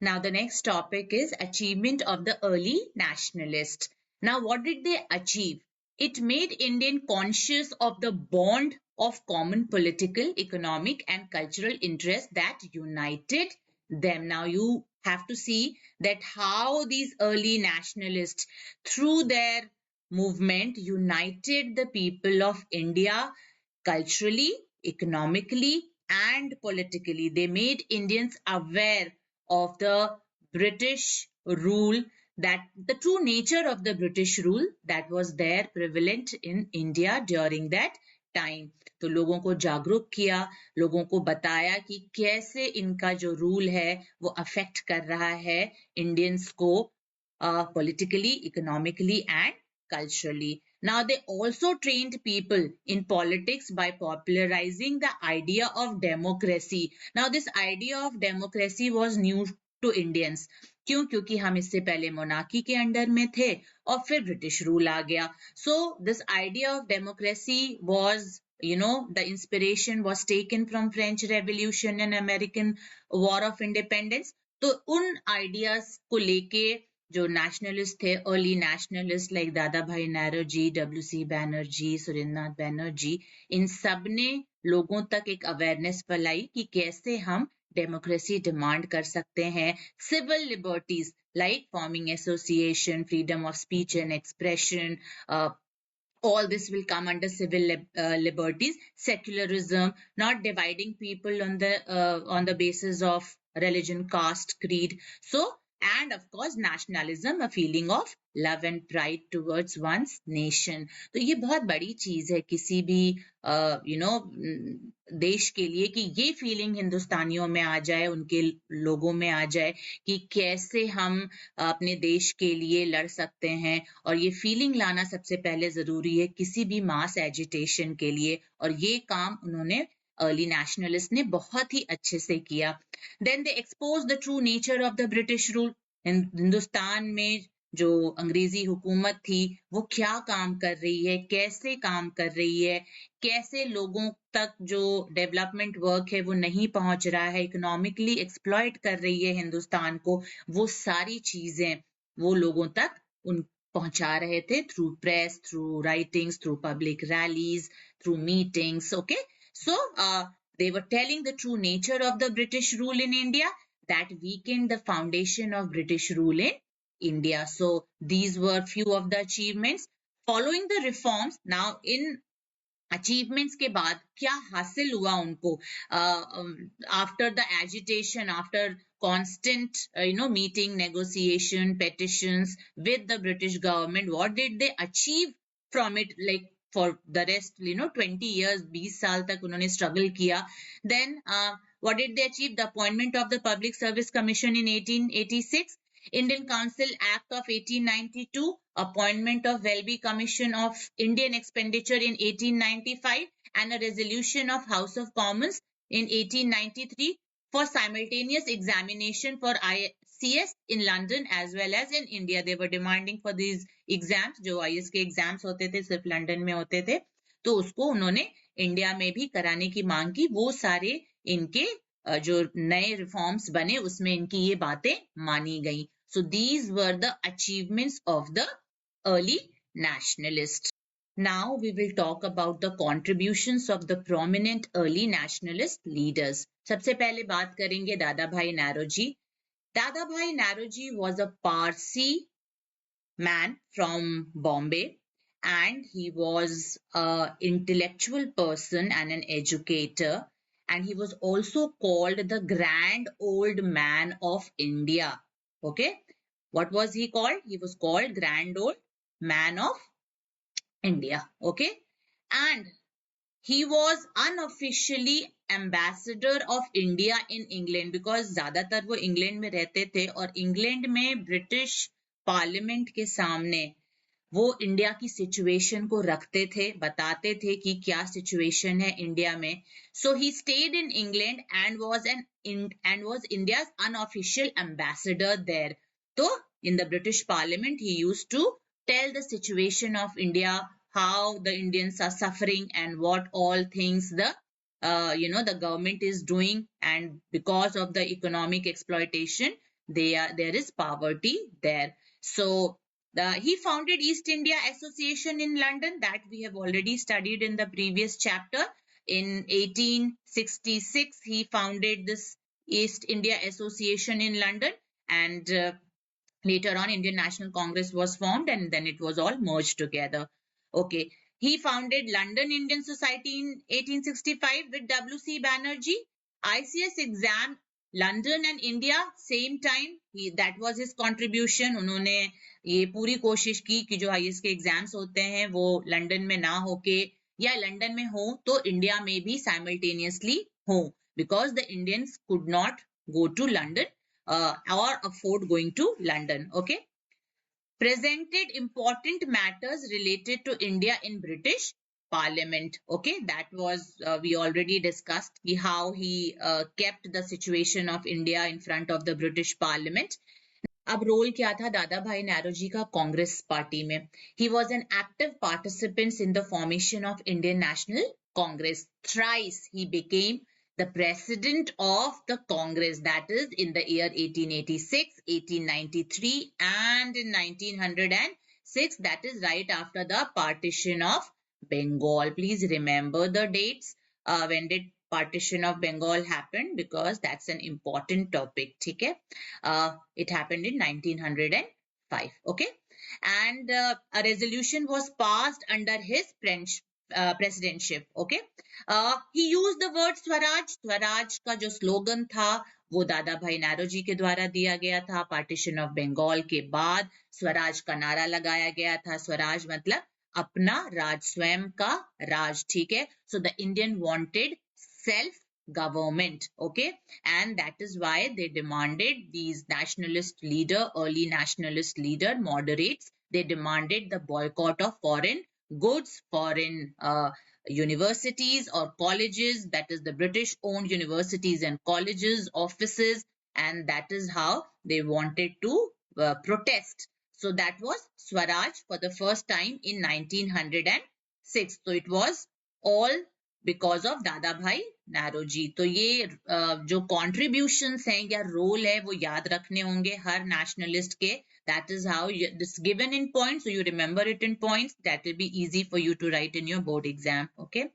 Now, the next topic is achievement of the early nationalists. Now, what did they achieve? It made Indian conscious of the bond of common political, economic, and cultural interests that united them. Now, you have to see that how these early nationalists, through their movement, united the people of India culturally, economically, and politically. They made Indians aware of the British rule, that the true nature of the British rule that was there prevalent in India during that time. तो लोगों को जागरूक किया, लोगों को बताया कि कैसे इनका जो रूल है वो अफेक्ट कर रहा है इंडियंस को politically, economically, and culturally. Now, they also trained people in politics by popularizing the idea of democracy. Now, this idea of democracy was new to Indians. क्यों? क्योंकि हम इससे पहले मोनार्की के अंडर में थे और फिर ब्रिटिश रूल आ गया. So this idea of democracy was, the inspiration was taken from French Revolution and American War of Independence. तो उन आइडियाज को लेके जो नेशनलिस्ट थे, अर्ली नेशनलिस्ट लाइक दादा भाई नौरोजी, डब्ल्यू.सी. बैनर्जी, सुरेंद्रनाथ बैनर्जी, इन सब ने लोगों तक एक अवेयरनेस फैलाई कि कैसे हम डेमोक्रेसी डिमांड कर सकते हैं, civil liberties like forming association, freedom of speech and expression, all this will come under civil liberties, secularism, not dividing people on the basis of religion, caste, creed. So, and of course nationalism, a feeling of love and pride towards one's nation. तो ये बहुत बड़ी चीज है किसी भी देश के लिए कि ये फीलिंग हिंदुस्तानियों में आ जाए, उनके लोगों में आ जाए कि कैसे हम अपने देश के लिए लड़ सकते हैं. और ये फीलिंग लाना सबसे पहले जरूरी है किसी भी मास एजिटेशन के लिए, और ये काम उन्होंने अर्ली नेशनलिस्ट ने बहुत ही अच्छे से किया. Then they expose the true nature of the British rule. Hindustan में जो अंग्रेजी हुकूमत थी वो क्या काम कर रही है, कैसे काम कर रही है, कैसे लोगों तक जो डेवलपमेंट वर्क है वो नहीं पहुंच रहा है, इकोनॉमिकली एक्सप्लॉइट कर रही है हिंदुस्तान को, वो सारी चीजें वो लोगों तक उन पहुंचा रहे थे through press, through writings, through public rallies, through meetings. Okay, so they were telling the true nature of the British rule in India that weakened the foundation of British rule in India. So these were few of the achievements. Following the reforms, now in achievements के बाद क्या हासिल हुआ उनको after the agitation, after constant meeting, negotiation, petitions with the British government, what did they achieve from it, like for the rest 20 years, 20 साल तक उन्होंने struggle किया. Then what did they achieve? The appointment of the Public Service Commission in 1886, Indian Council Act of 1892, appointment of Welby Commission of Indian Expenditure in 1895, and a resolution of House of Commons in 1893 for simultaneous examination for ICS in London as well as in India. They were demanding for these exams. जो IS के exams होते थे सिर्फ London में होते थे, तो उसको उन्होंने इंडिया में भी कराने की मांग की. वो सारे इनके जो नए रिफॉर्म्स बने उसमें इनकी ये बातें मानी गई. So these were the achievements of the early nationalists. Now we will talk about the contributions of the prominent early nationalist leaders. सबसे पहले बात करेंगे दादा भाई नौरोजी. दादा भाई Naoroji was a Parsi man from Bombay, and he was an intellectual person and an educator, and he was also called the grand old man of India. Okay, what was he called? He was called grand old man of India. Okay, and he was unofficially ambassador of India in England, because ज्यादातर वो England में रहते थे और England में British parliament के सामने वो इंडिया की सिचुएशन को रखते थे, बताते थे कि क्या सिचुएशन है इंडिया में. So he stayed in England and was India's unofficial ambassador there. So in the British Parliament he used to tell the situation of India, how the Indians are suffering and what all things the the government is doing, and because of the economic exploitation there is poverty there. So he founded East India Association in London, that we have already studied in the previous chapter. In 1866, he founded this East India Association in London, and later on, Indian National Congress was formed, and then it was all merged together. Okay. He founded London Indian Society in 1865 with W.C. Banerjee. ICS exam, London and India, same time. That was his contribution. उन्होंने ये पूरी कोशिश की कि जो ICS के exams होते हैं वो लंदन में ना होके या लंदन में हो तो इंडिया में भी simultaneously हो, because the Indians could not go to London or afford going to London. Okay. Presented important matters related to India in British Parliament. Okay, that was we already discussed how he kept the situation of India in front of the British Parliament. अब role क्या था दादा भाई नौरोजी का Congress party में? He was an active participant in the formation of Indian National Congress. Thrice he became the president of the Congress, that is in the year 1886, 1893 and in 1906, that is right after the partition of Bengal. Please remember the dates. When did partition of Bengal happened, because that's an important topic. Okay, it happened in 1905. Okay, and a resolution was passed under his presidentship. Okay, he used the word Swaraj. Swaraj का जो slogan था वो दादा भाई नौरोजी के द्वारा दिया गया था. पार्टीशन ऑफ बंगाल के बाद स्वराज का नारा लगाया गया था. स्वराज मतलब अपना राज, स्वयं का राज. ठीक है. So the Indian wanted self-government. Okay, and that is why they demanded, these nationalist leader, early nationalist leader, moderates, they demanded the boycott of foreign goods, foreign universities or colleges, that is the British owned universities and colleges, offices, and that is how they wanted to protest. So that was Swaraj for the first time in 1906. So it was all because of दादा भाई नौरोजी. तो ये जो contributions हैं या role है वो याद रखने होंगे हर nationalist के. That is how this given in points, so you remember it in points. That will be easy for you to write in your board exam. Okay.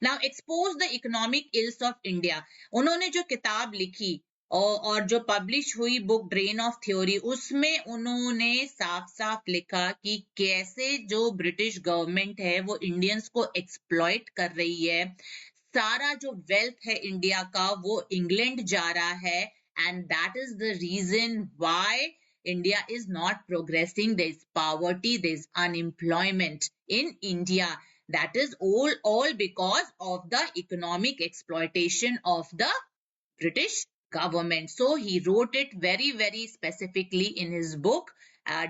Now expose the economic ills of India. उन्होंने जो किताब लिखी और जो publish हुई book drain of theory, उसमें उन्होंने साफ साफ लिखा कि कैसे जो ब्रिटिश गवर्नमेंट है वो इंडियंस को एक्सप्लॉइट कर रही है. सारा जो वेल्थ है इंडिया का वो इंग्लैंड जा रहा है, and that is the reason why India is not progressing. There is poverty, there is unemployment in India. That is all because of the economic exploitation of the British government. So he wrote it very, very specifically in his book,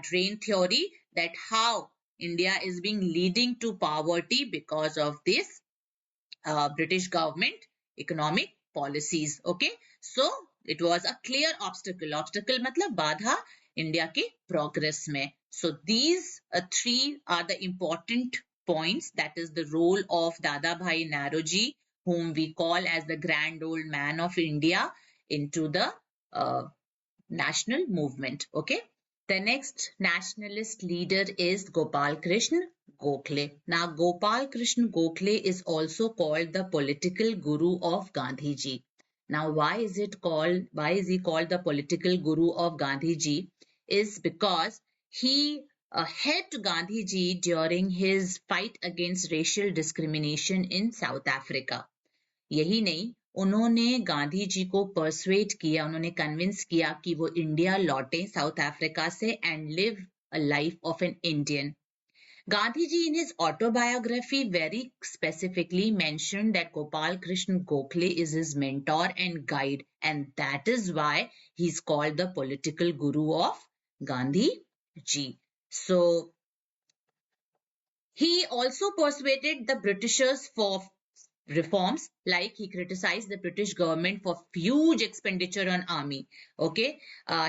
Drain Theory, that how India is being leading to poverty because of this British government economic policies. Okay, so it was a clear obstacle. Obstacle matlab बाधा India के progress में. So these three are the important points. That is the role of Dada Bhai Nauroji, whom we call as the grand old man of India, into the national movement. Okay. The next nationalist leader is Gopal Krishna Gokhale. Now, Gopal Krishna Gokhale is also called the political guru of Gandhi ji. Now, why is he called the political guru of Gandhi ji? Is because he helped Gandhi ji during his fight against racial discrimination in South Africa. यही नहीं, उन्होंने गांधी जी को persuade किया, उन्होंने convince किया कि वो India लौटे साउथ अफ्रीका से and live a life of an Indian. Gandhi ji in his autobiography very specifically mentioned that Gopal Krishna Gokhale is his mentor and guide, and that is why he's called the political guru of Gandhi ji. So he also persuaded the Britishers for reforms, like he criticized the British government for huge expenditure on army. Okay,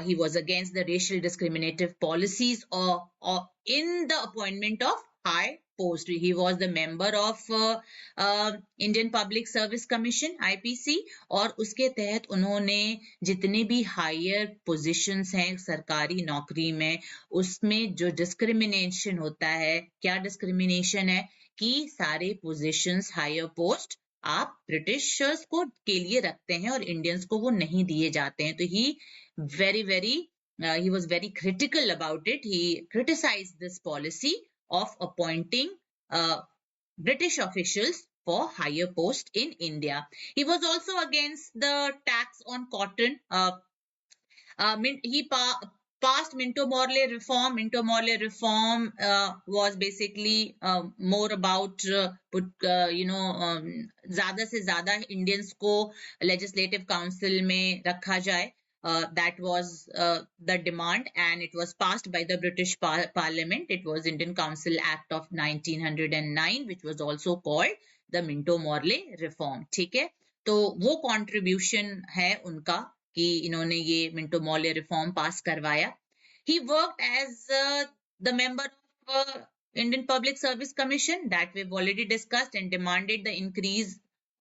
he was against the racial discriminative policies or in the appointment of high post. He was the member of Indian Public Service Commission IPC, और उसके तहत उन्होंने जितने भी higher positions हैं सरकारी नौकरी में, उसमें जो डिस्क्रिमिनेशन होता है, क्या डिस्क्रिमिनेशन है कि सारे पोजीशंस हायर पोस्ट आप ब्रिटिशर्स को के लिए रखते हैं और इंडियंस को वो नहीं दिए जाते हैं. तो he was very critical about it. He criticized this policy of appointing British officials for higher post in India. He was also against the tax on cotton. He passed Minto Morley reform. Minto Morley reform was basically more about ज़्यादा से ज़्यादा Indians को legislative council में रखा जाए. That was the demand, and it was passed by the British Parliament. It was Indian Council Act of 1909, which was also called the Minto Morley reform. ठीक है, तो वो contribution है उनका कि इन्होंने ये मिंटो मॉर्ले रिफॉर्म पास करवाया. He worked as the member of Indian Public Service Commission, that we've already discussed, and demanded the increase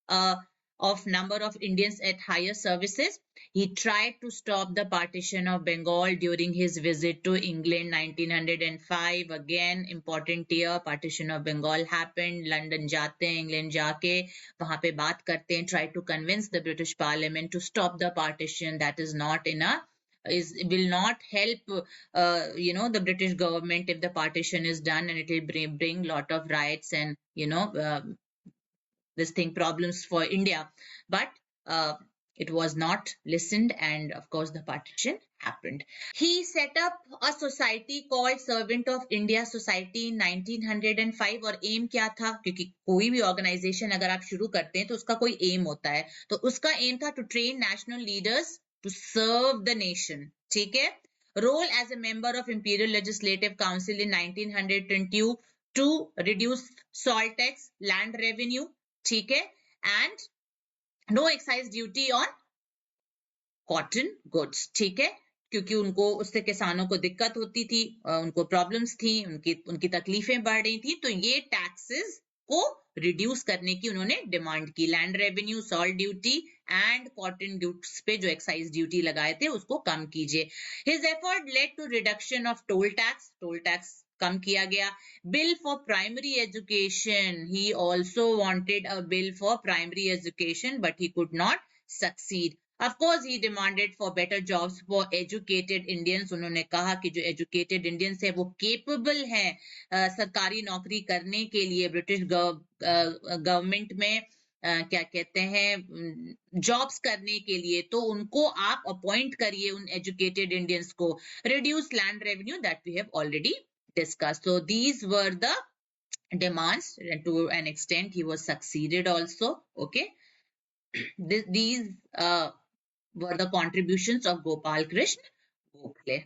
of number of Indians at higher services. He tried to stop the partition of Bengal during his visit to England 1905. Again, important year, partition of Bengal happened. London जाते हैं, England जाके वहाँ पे बात करते हैं, try to convince the British Parliament to stop the partition. That is not enough. Will not help the British government if the partition is done, and it will bring lot of riots and this thing problems for India. But it was not listened, and of course the partition happened. He set up a society called Servant of India Society in 1905. और aim क्या था, क्योंकि कोई भी organization अगर आप शुरू करते हैं तो उसका कोई aim होता है, तो उसका aim था to train national leaders to serve the nation. ठीक है, role as a member of Imperial Legislative Council in 1922 to reduce salt tax, land revenue, ठीक है, and no excise duty on cotton goods. ठीक है, क्योंकि उनको उससे किसानों को दिक्कत होती थी, उनको प्रॉब्लम्स थी, उनकी तकलीफें बढ़ रही थी, तो ये टैक्सेस को रिड्यूस करने की उन्होंने डिमांड की. Land revenue, salt duty and cotton goods पे जो एक्साइज ड्यूटी लगाए थे उसको कम कीजिए. His effort led to reduction of toll tax कम किया गया. Bill for primary education, he also wanted a bill for primary education but he could not succeed. Of course, he demanded for better jobs for educated Indians. उन्होंने कहा कि जो educated Indians है वो capable हैं सरकारी नौकरी करने के लिए. ब्रिटिश गवर्नमेंट में क्या कहते हैं जॉब्स करने के लिए, तो उनको आप अपॉइंट करिए उन educated Indians को. Reduce land revenue, that we have already discussed. So these were the demands, and to an extent he was succeeded also. Okay, these were the contributions of Gopal Krishna Gokhale.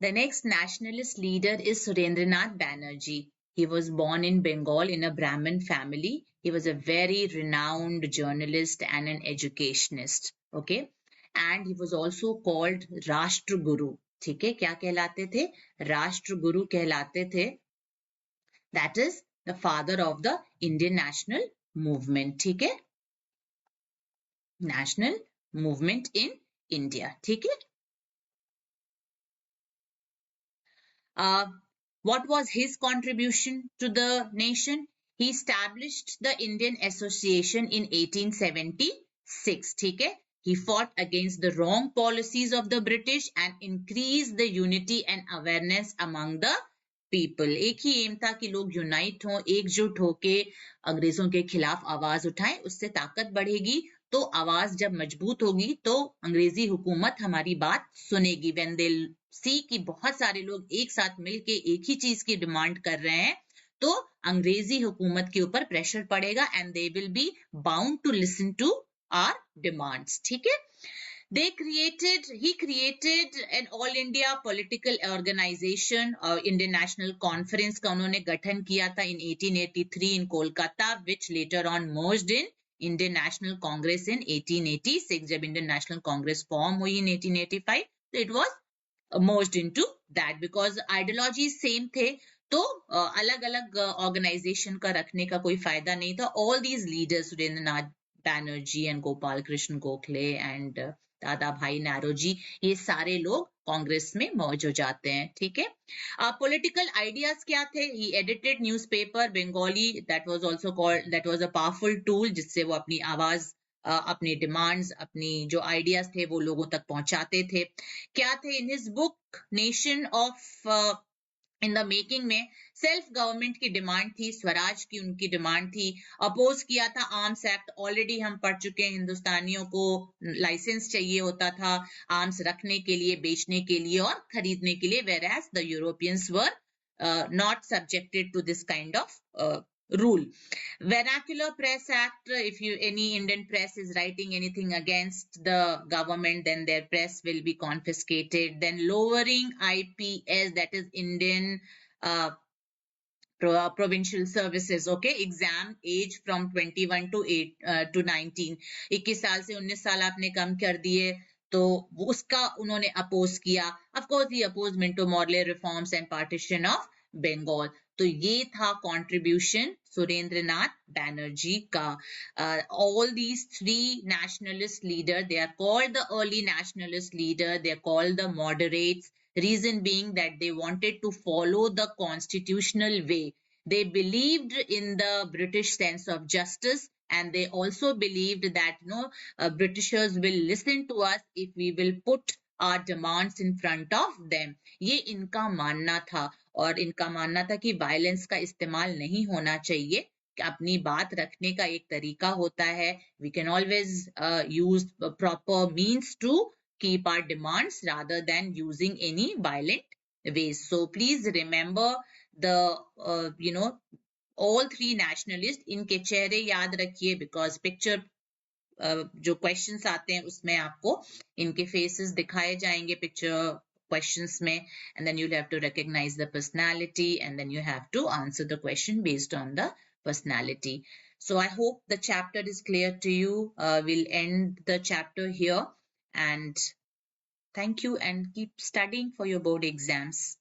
The next nationalist leader is Surendranath Banerjee. He was born in Bengal in a Brahmin family. He was a very renowned journalist and an educationist. Okay, and he was also called Rashtra Guru. ठीक है, क्या कहलाते थे? राष्ट्र गुरु कहलाते थे. That is the father of the Indian national movement. ठीक है, national movement in India. ठीक है. What was his contribution to the nation? He established the Indian Association in 1876. ठीक है. He fought against the wrong policies of the British and increased the unity and awareness among the people. एक ही M था कि लोग unite हों, एकजुट होके अंग्रेजों के खिलाफ आवाज उठाएं, उससे ताकत बढ़ेगी. तो आवाज जब मजबूत होगी तो अंग्रेजी हुकूमत हमारी बात सुनेगी. When they'll see कि बहुत सारे लोग एक साथ मिलके एक ही चीज की डिमांड कर रहे हैं, तो अंग्रेजी हुकूमत के ऊपर प्रेशर पड़ेगा and they will be bound to listen to our demands. ठीक है. He created an all India political organization, Indian National Conference का उन्होंने गठन किया था in 1883 in Kolkata, which later on merged in Indian National Congress in 1886. जब Indian National Congress form हुई in 1885, so it was merged into that because ideologies same थे. तो अलग अलग ऑर्गेनाइजेशन का रखने का कोई फायदा नहीं था. All these leaders, Surendra Nath Banerjee and Gopal Krishna Gokhale and दादा भाई नारोजी, ये सारे लोग कांग्रेस में मर्ज हो जाते हैं. ठीक है. पॉलिटिकल आइडियाज क्या थे? He edited newspaper Bengalee, that was also called, that was a powerful tool, जिससे वो अपनी आवाज, अपनी डिमांड्स, अपनी जो आइडियाज थे वो लोगों तक पहुंचाते थे. क्या थे? In his book nation of in the making में सेल्फ गवर्नमेंट की डिमांड थी, स्वराज की उनकी डिमांड थी. अपोज किया था आर्म्स एक्ट. ऑलरेडी हम पढ़ चुके हैं, हिंदुस्तानियों को लाइसेंस चाहिए होता था आर्म्स रखने के लिए, बेचने के लिए और खरीदने के लिए, whereas the Europeans were not subjected to this kind of rule. Vernacular Press Act, if you any Indian press is writing anything against the government, then their press will be confiscated. Then lowering IPS, that is Indian uh, provincial services, okay, exam age from 21 to 8 to 19, 21 साल से 19 साल आपने कम कर दिए, तो उसका उन्होंने oppose किया. Of course he oppose Minto Morley reforms and partition of Bengal. तो ये था कंट्रीब्यूशन सुरेंद्र नाथ बैनर्जी का. All these three nationalist leader, they are called the early nationalist leader, they are called the moderates. Reason being that they wanted to follow the constitutional way. They believed in the British sense of justice, and they also believed that Britishers will listen to us if we will put our demands in front of them. ये इनका मानना था, और इनका मानना था कि violence का इस्तेमाल नहीं होना चाहिए. अपनी बात रखने का एक तरीका होता है. We can always use proper means to keep our demands rather than using any violent ways. So please remember the all three nationalists. इनके चेहरे याद रखिए, because picture जो questions आते हैं उसमें आपको इनके faces दिखाए जाएंगे picture questions में, and then you'll have to recognize the personality, and then you have to answer the question based on the personality. So I hope the chapter is clear to you. We'll end the chapter here, and thank you, and keep studying for your board exams.